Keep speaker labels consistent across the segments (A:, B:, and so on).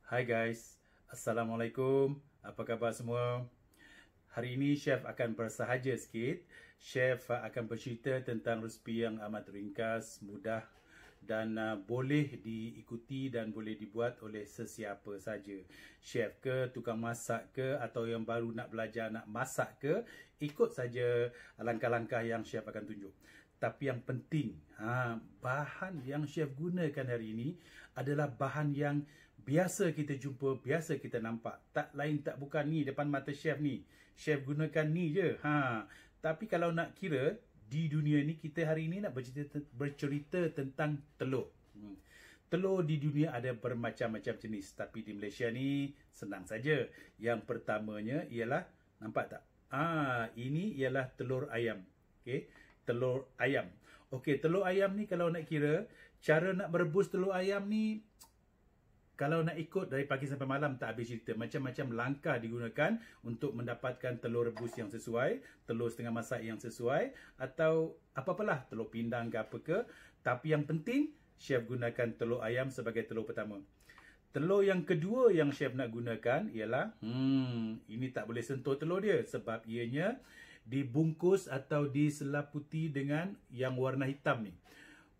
A: Hai guys, Assalamualaikum. Apa khabar semua? Hari ini Chef akan bersahaja sikit. Chef akan bercerita tentang resipi yang amat ringkas, mudah dan boleh diikuti dan boleh dibuat oleh sesiapa saja. Chef ke, tukang masak ke, atau yang baru nak belajar nak masak ke, ikut saja langkah-langkah yang Chef akan tunjuk. Tapi yang penting, bahan yang Chef gunakan hari ini adalah bahan yang biasa kita jumpa, biasa kita nampak. Tak lain tak bukan ni depan mata Chef ni. Chef gunakan ni je. Tapi kalau nak kira, di dunia ni kita hari ini nak bercerita tentang telur. Telur di dunia ada bermacam-macam jenis. Tapi di Malaysia ni senang saja. Yang pertamanya ialah, nampak tak? Ini ialah telur ayam. Okey, telur ayam. Okey, telur ayam ni kalau nak kira, cara nak merebus telur ayam ni, kalau nak ikut dari pagi sampai malam tak habis cerita. Macam-macam langkah digunakan untuk mendapatkan telur rebus yang sesuai, telur setengah masak yang sesuai, atau apa-apalah, telur pindang ke apa ke. Tapi yang penting, Chef gunakan telur ayam sebagai telur pertama. Telur yang kedua yang Chef nak gunakan ialah, ini tak boleh sentuh telur dia sebab ianya dibungkus atau diselaputi dengan yang warna hitam ni.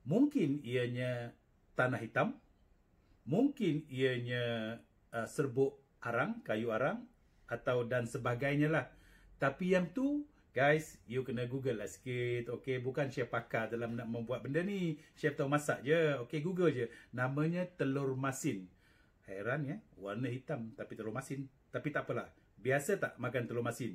A: Mungkin ianya tanah hitam, mungkin ianya serbuk arang, kayu arang, atau dan sebagainya lah. Tapi yang tu, guys, you kena google lah sikit. Okay, bukan Chef pakar dalam nak membuat benda ni. Chef tahu masak je. Okay, google je. Namanya telur masin. Heran ya, warna hitam tapi telur masin. Tapi tak apalah. Biasa tak makan telur masin?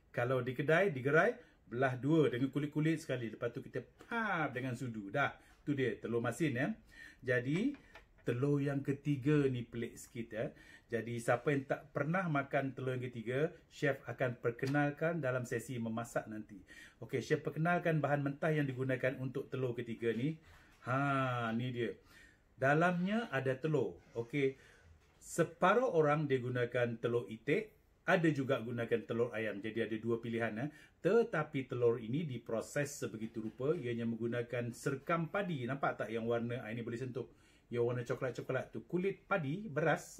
A: Kalau di kedai, digerai, belah dua dengan kulit-kulit sekali. Lepas tu kita pap dengan sudu. Dah, tu dia telur masin ya. Jadi telur yang ketiga ni pelik sikit ya. Jadi siapa yang tak pernah makan telur yang ketiga, Chef akan perkenalkan dalam sesi memasak nanti. Okey, Chef perkenalkan bahan mentah yang digunakan untuk telur ketiga ni. Ni dia. Dalamnya ada telur. Okey, separuh orang dia gunakan telur itik, ada juga gunakan telur ayam. Jadi ada dua pilihan ya. Tetapi telur ini diproses sebegitu rupa, ianya menggunakan serkam padi. Nampak tak yang warna ini boleh sentuh? Yang warna coklat-coklat tu, kulit padi, beras.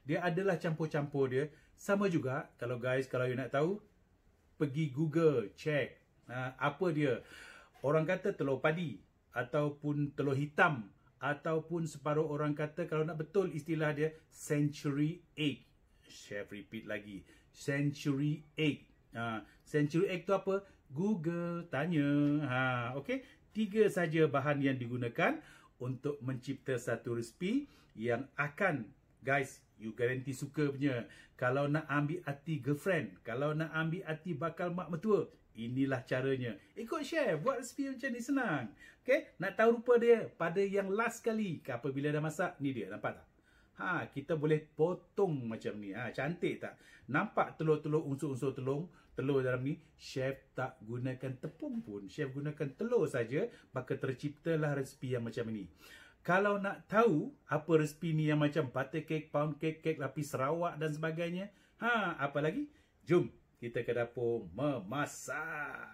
A: Dia adalah campur-campur dia. Sama juga, kalau guys, kalau you nak tahu, pergi Google, check. Apa dia? Orang kata telur padi, ataupun telur hitam, ataupun separuh orang kata, kalau nak betul istilah dia, century egg. Chef repeat lagi. Century egg. Century egg tu apa? Google, tanya. Okay? 3 saja bahan yang digunakan untuk mencipta satu resipi yang akan, guys, you garanti suka punya. Kalau nak ambil hati girlfriend, kalau nak ambil hati bakal mak mertua, inilah caranya. Ikut Chef, buat resipi macam ni senang. Okay? Nak tahu rupa dia pada yang last kali, apabila dah masak, ni dia, nampak tak? Kita boleh potong macam ni. Cantik tak? Nampak telur-telur, unsur-unsur telur dalam ni. Chef tak gunakan tepung pun. Chef gunakan telur saja, maka terciptalah resipi yang macam ni. Kalau nak tahu apa resipi ni yang macam butter cake, pound cake, kek lapis Sarawak dan sebagainya, apa lagi? Jom kita ke dapur memasak.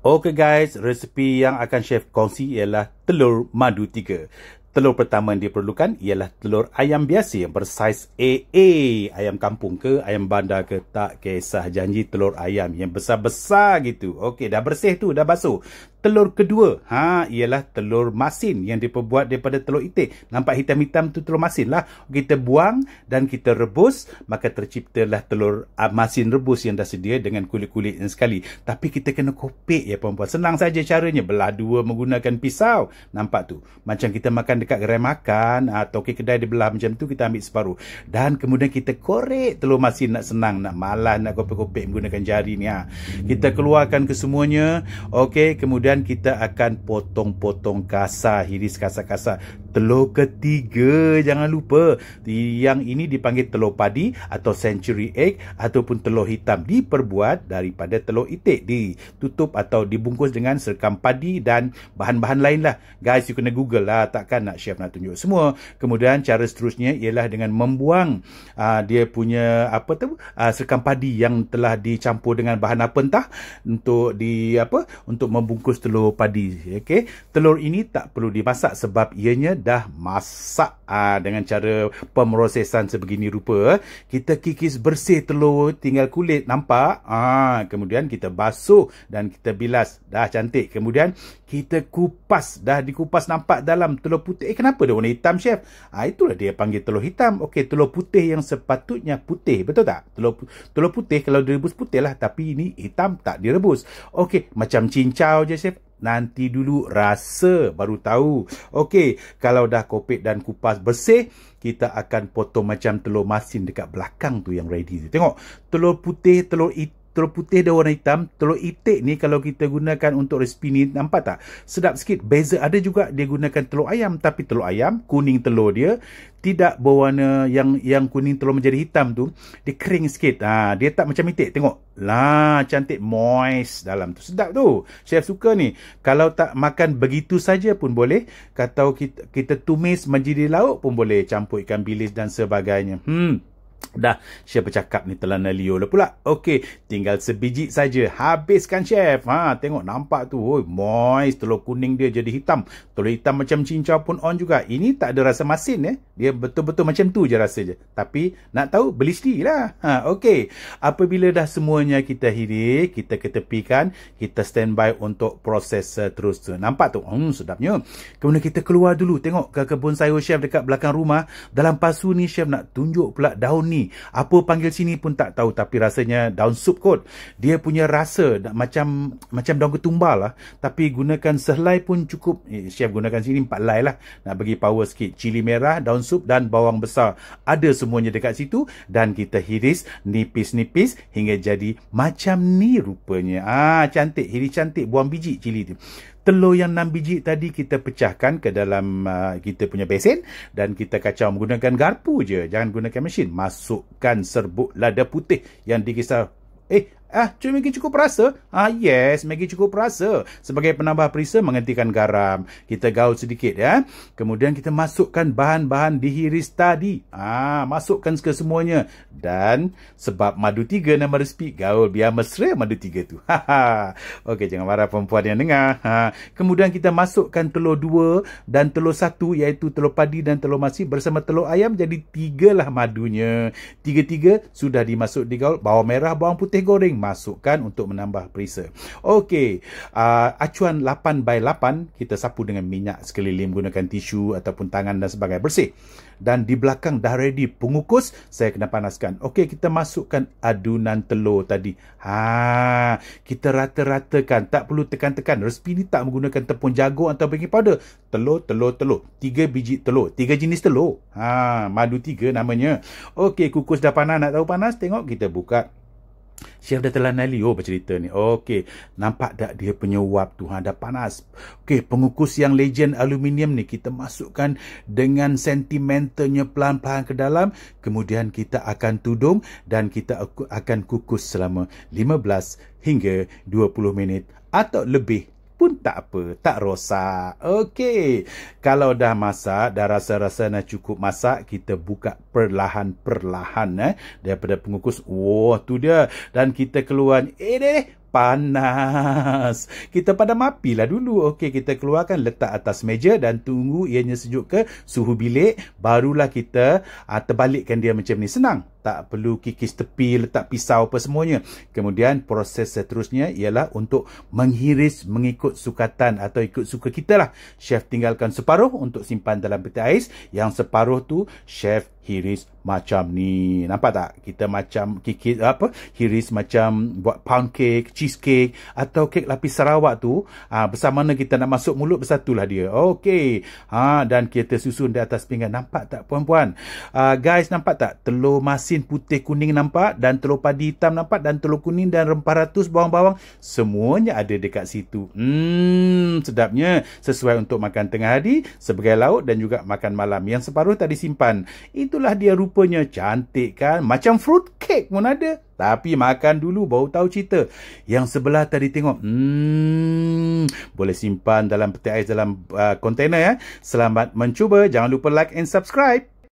A: Okay guys, resipi yang akan Chef kongsi ialah telur madu 3. Telur pertama yang diperlukan ialah telur ayam biasa yang bersaiz AA. Ayam kampung ke, ayam bandar ke, tak kisah. Janji telur ayam yang besar-besar gitu. Okey, dah bersih tu, dah basuh. Telur kedua, ialah telur masin yang diperbuat daripada telur itik. Nampak hitam-hitam tu telur masin lah. Kita buang dan kita rebus, maka terciptalah telur masin rebus yang dah sedia dengan kulit-kulit yang sekali. Tapi kita kena kopek ya perempuan. Senang saja caranya. Belah dua menggunakan pisau. Nampak tu? Macam kita makan dekat gerai makan atau kedai dia belah macam tu, kita ambil separuh. Dan kemudian kita korek telur masin. Nak senang, nak malas, nak kopek-kopek menggunakan jari ni. Kita keluarkan kesemuanya. Okey, kemudian kita akan potong-potong kasar, iris kasar-kasar. Telur ketiga, jangan lupa. Yang ini dipanggil telur padi atau century egg ataupun telur hitam. Diperbuat daripada telur itik. Ditutup atau dibungkus dengan serkam padi dan bahan-bahan lain lah. Guys, you kena Google lah. Takkan nak Chef nak tunjuk semua. Kemudian cara seterusnya ialah dengan membuang dia punya serkam padi yang telah dicampur dengan bahan apa entah untuk untuk membungkus telur padi. Okey, telur ini tak perlu dimasak sebab ianya dah masak dengan cara pemrosesan sebegini rupa. Kita kikis bersih telur, tinggal kulit, nampak? Kemudian kita basuh dan kita bilas. Dah cantik. Kemudian kita kupas. Dah dikupas, nampak dalam telur putih. Kenapa dia warna hitam, chef? Itulah dia panggil telur hitam. Okey, telur putih yang sepatutnya putih. Betul tak? Telur putih kalau direbus putih lah. Tapi ini hitam, tak direbus. Okey, macam cincau je, chef. Nanti dulu rasa baru tahu. Okey, kalau dah kopek dan kupas bersih, kita akan potong macam telur masin dekat belakang tu yang ready tu. Tengok, telur putih, telur putih dah warna hitam. Telur itik ni kalau kita gunakan untuk resipi ni, nampak tak? Sedap sikit. Beza ada juga dia gunakan telur ayam. Tapi telur ayam, kuning telur dia tidak berwarna yang kuning telur menjadi hitam tu. Dia kering sikit. Dia tak macam itik. Tengok. Lah, cantik, moist dalam tu. Sedap tu. Chef suka ni. Kalau tak makan begitu saja pun boleh. Kalau kita tumis menjadi lauk pun boleh. Campur ikan bilis dan sebagainya. Dah, chef bercakap ni telan Leo lah pula. Okey, tinggal sebiji saja. Habiskan, chef. Tengok, nampak tu. Moist. Telur kuning dia jadi hitam. Telur hitam macam cincau pun on juga. Ini tak ada rasa masin. Dia betul-betul macam tu je rasa je. Tapi, nak tahu, beli sendiri lah. Okey. Apabila dah semuanya kita hiris, kita ketepikan, kita standby untuk proses terus. Nampak tu? Sedapnya. Kemudian kita keluar dulu. Tengok ke kebun sayur chef dekat belakang rumah. Dalam pasu ni, chef nak tunjuk pula daun ni. Apa panggil sini pun tak tahu, tapi rasanya daun sup kot. Dia punya rasa macam daun ketumbal lah, tapi gunakan sehelai pun cukup. Chef gunakan sini 4 helai lah, nak bagi power sikit. Cili merah, daun sup dan bawang besar, ada semuanya dekat situ. Dan kita hiris nipis-nipis hingga jadi macam ni rupanya. Cantik, hiris cantik, buang biji cili tu. Telur yang 6 biji tadi kita pecahkan ke dalam kita punya besen dan kita kacau menggunakan garpu je. Jangan gunakan mesin. Masukkan serbuk lada putih yang dikisar. Cuma Maggi cukup rasa? Yes, Maggi cukup rasa. Sebagai penambah perisa, menghentikan garam. Kita gaul sedikit ya. Kemudian kita masukkan bahan-bahan dihiris tadi. Masukkan ke semuanya. Dan sebab madu 3 nama resipi, gaul biar mesra madu 3 tu. Okey, jangan marah perempuan yang dengar. Kemudian kita masukkan telur 2 dan telur 1, iaitu telur padi dan telur masi bersama telur ayam. Jadi 3 lah madunya. 3 sudah dimasuk di gaul. Bawang merah, bawang putih goreng. Masukkan untuk menambah perisa. Okey, acuan 8/8 kita sapu dengan minyak sekeliling gunakan tisu ataupun tangan dan sebagainya, bersih. Dan di belakang dah ready pengukus, saya kena panaskan. Okey, kita masukkan adunan telur tadi. Kita rata-ratakan, tak perlu tekan-tekan. Resipi ni tak menggunakan tepung jagung atau baking powder. Telur. 3 biji telur, 3 jenis telur. Madu 3 namanya. Okey, kukus dah panas. Nak tahu panas? Tengok, kita buka. Chef dah telan Leo bercerita ni. Okey, nampak tak dia punya uap tu? Dah panas. Okey, pengukus yang legend aluminium ni kita masukkan dengan sentimentalnya pelan-pelan ke dalam. Kemudian kita akan tudung dan kita akan kukus selama 15 hingga 20 minit atau lebih pun tak apa, tak rosak. Okey, kalau dah masak, dah rasa-rasa nak cukup masak, kita buka perlahan-perlahan daripada pengukus. Tu dia. Dan kita keluar. Panas. Kita padam api lah dulu. Okey, kita keluarkan, letak atas meja dan tunggu ianya sejuk ke suhu bilik. Barulah kita terbalikkan dia macam ni. Senang. Tak perlu kikis tepi, letak pisau apa semuanya. Kemudian proses seterusnya ialah untuk menghiris mengikut sukatan atau ikut suka kita lah. Chef tinggalkan separuh untuk simpan dalam peti ais. Yang separuh tu chef hiris macam ni. Nampak tak? Kita macam kikis hiris macam buat pound cake, cheesecake atau kek lapis Sarawak tu. Besar mana kita nak masuk mulut, bersatulah dia. Okey. Dan kita susun di atas pinggan. Nampak tak puan-puan? Guys, nampak tak? Telur masin putih kuning nampak, dan telur padi hitam nampak, dan telur kuning dan rempah ratus bawang-bawang. Semuanya ada dekat situ. Sedapnya. Sesuai untuk makan tengah hari, sebagai lauk dan juga makan malam. Yang separuh tadi simpan. Itulah dia rupanya. Cantik kan? Macam fruit cake pun ada. Tapi makan dulu baru tahu cerita. Yang sebelah tadi tengok. Boleh simpan dalam peti ais dalam kontainer ya. Selamat mencuba. Jangan lupa like and subscribe.